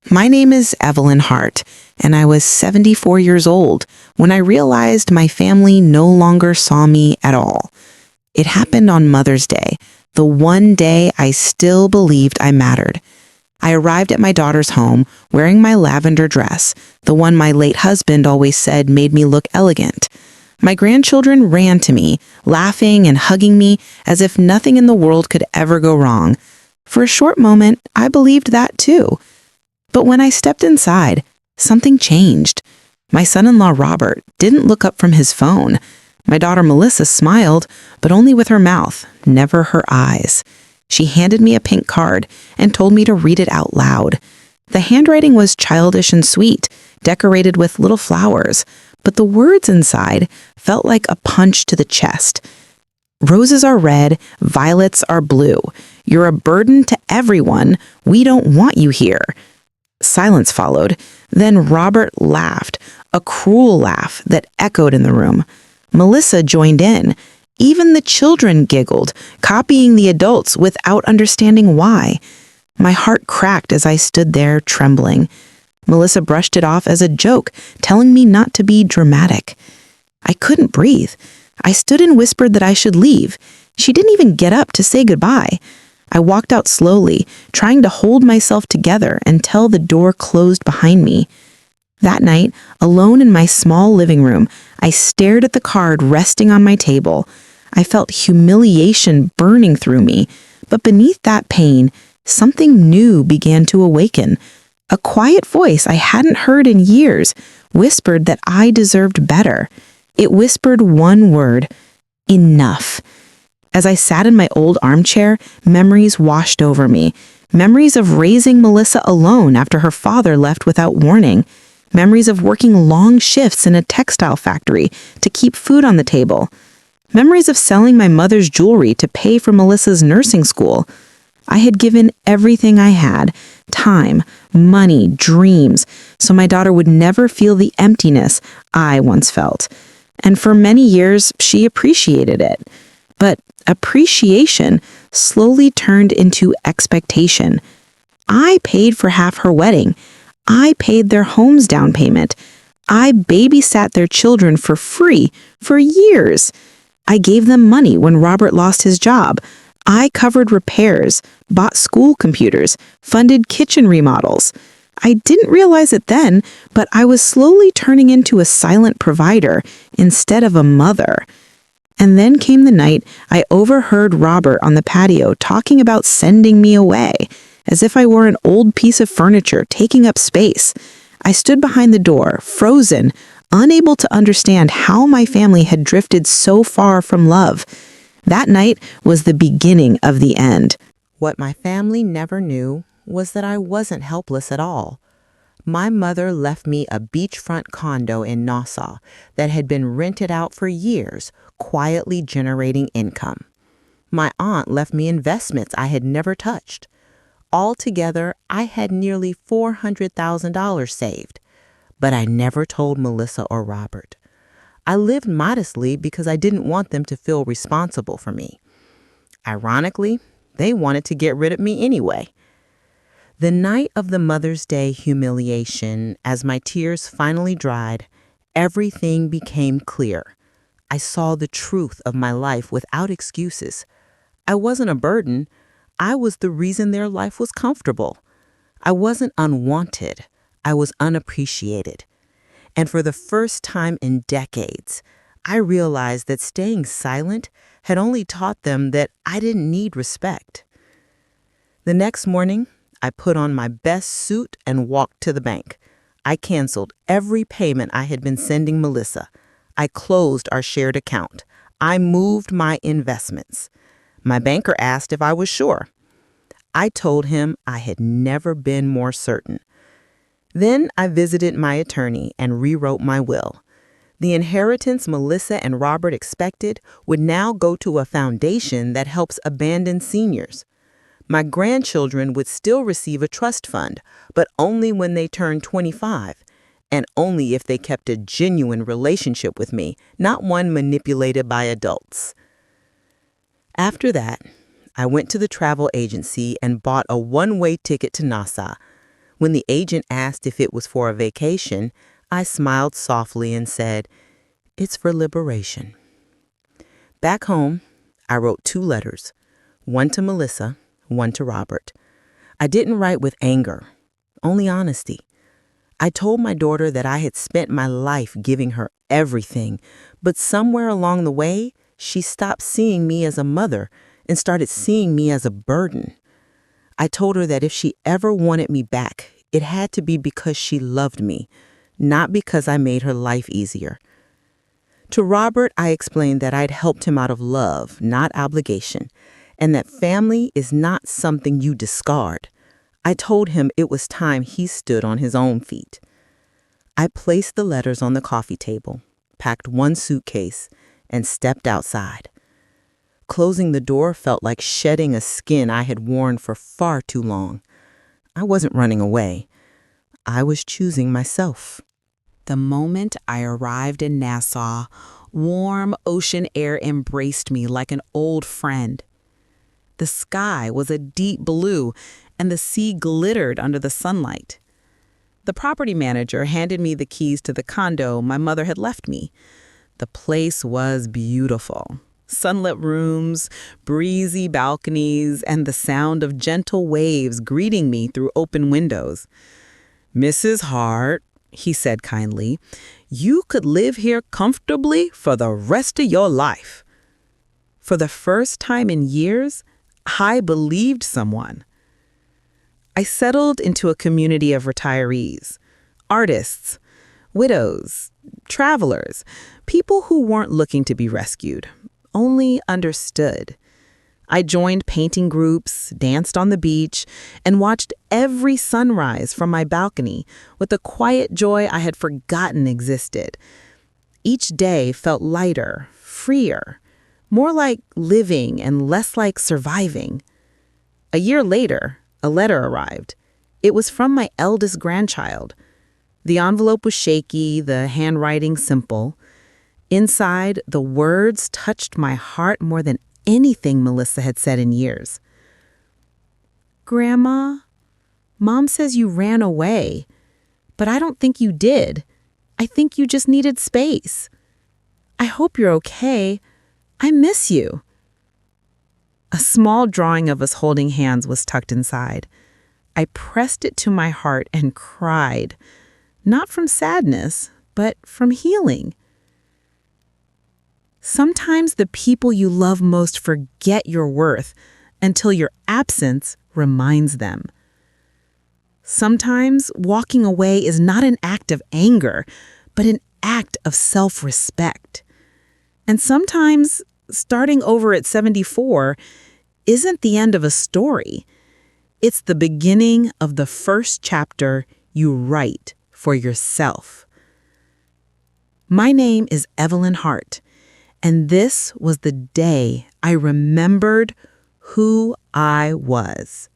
My name is Evelyn Hart, and I was 74 years old when I realized my family no longer saw me at all. It happened on Mother's Day, the one day I still believed I mattered. I arrived at my daughter's home wearing my lavender dress, the one my late husband always said made me look elegant. My grandchildren ran to me, laughing and hugging me as if nothing in the world could ever go wrong. For a short moment, I believed that too. But when I stepped inside, something changed. My son-in-law Robert didn't look up from his phone. My daughter Melissa smiled, but only with her mouth, never her eyes. She handed me a pink card and told me to read it out loud. The handwriting was childish and sweet, decorated with little flowers, but the words inside felt like a punch to the chest. Roses are red, violets are blue. You're a burden to everyone. We don't want you here. Silence followed. Then Robert laughed, a cruel laugh that echoed in the room. Melissa joined in. Even the children giggled, copying the adults without understanding why. My heart cracked as I stood there trembling. Melissa brushed it off as a joke, telling me not to be dramatic. I couldn't breathe. I stood and whispered that I should leave. She didn't even get up to say goodbye. I walked out slowly, trying to hold myself together until the door closed behind me. That night, alone in my small living room, I stared at the card resting on my table. I felt humiliation burning through me, but beneath that pain, something new began to awaken. A quiet voice I hadn't heard in years whispered that I deserved better. It whispered one word: enough. As I sat in my old armchair, memories washed over me. Memories of raising Melissa alone after her father left without warning. Memories of working long shifts in a textile factory to keep food on the table. Memories of selling my mother's jewelry to pay for Melissa's nursing school. I had given everything I had, time, money, dreams, so my daughter would never feel the emptiness I once felt. And for many years, she appreciated it. But appreciation slowly turned into expectation. I paid for half her wedding. I paid their home's down payment. I babysat their children for free for years. I gave them money when Robert lost his job. I covered repairs, bought school computers, funded kitchen remodels. I didn't realize it then, but I was slowly turning into a silent provider instead of a mother. And then came the night I overheard Robert on the patio talking about sending me away, as if I were an old piece of furniture taking up space. I stood behind the door, frozen, unable to understand how my family had drifted so far from love. That night was the beginning of the end. What my family never knew was that I wasn't helpless at all. My mother left me a beachfront condo in Nassau that had been rented out for years, quietly generating income. My aunt left me investments I had never touched. Altogether, I had nearly $400,000 saved. But I never told Melissa or Robert. I lived modestly because I didn't want them to feel responsible for me. Ironically, they wanted to get rid of me anyway. The night of the Mother's Day humiliation, as my tears finally dried, everything became clear. I saw the truth of my life without excuses. I wasn't a burden. I was the reason their life was comfortable. I wasn't unwanted. I was unappreciated. And for the first time in decades, I realized that staying silent had only taught them that I didn't need respect. The next morning, I put on my best suit and walked to the bank. I canceled every payment I had been sending Melissa. I closed our shared account. I moved my investments. My banker asked if I was sure. I told him I had never been more certain. Then I visited my attorney and rewrote my will. The inheritance Melissa and Robert expected would now go to a foundation that helps abandoned seniors. My grandchildren would still receive a trust fund, but only when they turned 25, and only if they kept a genuine relationship with me, not one manipulated by adults. After that, I went to the travel agency and bought a one-way ticket to Nassau. When the agent asked if it was for a vacation, I smiled softly and said, "It's for liberation." Back home, I wrote 2 letters, one to Melissa, one to Robert. I didn't write with anger, only honesty. I told my daughter that I had spent my life giving her everything, but somewhere along the way, she stopped seeing me as a mother and started seeing me as a burden. I told her that if she ever wanted me back, it had to be because she loved me, not because I made her life easier. To Robert, I explained that I'd helped him out of love, not obligation, and that family is not something you discard. I told him it was time he stood on his own feet. I placed the letters on the coffee table, packed one suitcase, and stepped outside. Closing the door felt like shedding a skin I had worn for far too long. I wasn't running away. I was choosing myself. The moment I arrived in Nassau, warm ocean air embraced me like an old friend. The sky was a deep blue, and the sea glittered under the sunlight. The property manager handed me the keys to the condo my mother had left me. The place was beautiful. Sunlit rooms, breezy balconies, and the sound of gentle waves greeting me through open windows. "Mrs. Hart," he said kindly, "you could live here comfortably for the rest of your life." For the first time in years, I believed someone. I settled into a community of retirees, artists, widows, travelers, people who weren't looking to be rescued, only understood. I joined painting groups, danced on the beach, and watched every sunrise from my balcony with a quiet joy I had forgotten existed. Each day felt lighter, freer, more like living and less like surviving. A year later, a letter arrived. It was from my eldest grandchild. The envelope was shaky, the handwriting simple. Inside, the words touched my heart more than anything Melissa had said in years. "Grandma, Mom says you ran away, but I don't think you did. I think you just needed space. I hope you're okay. I miss you." A small drawing of us holding hands was tucked inside. I pressed it to my heart and cried, not from sadness, but from healing. Sometimes the people you love most forget your worth until your absence reminds them. Sometimes walking away is not an act of anger, but an act of self-respect. And sometimes starting over at 74 isn't the end of a story. It's the beginning of the first chapter you write for yourself. My name is Evelyn Hart, and this was the day I remembered who I was.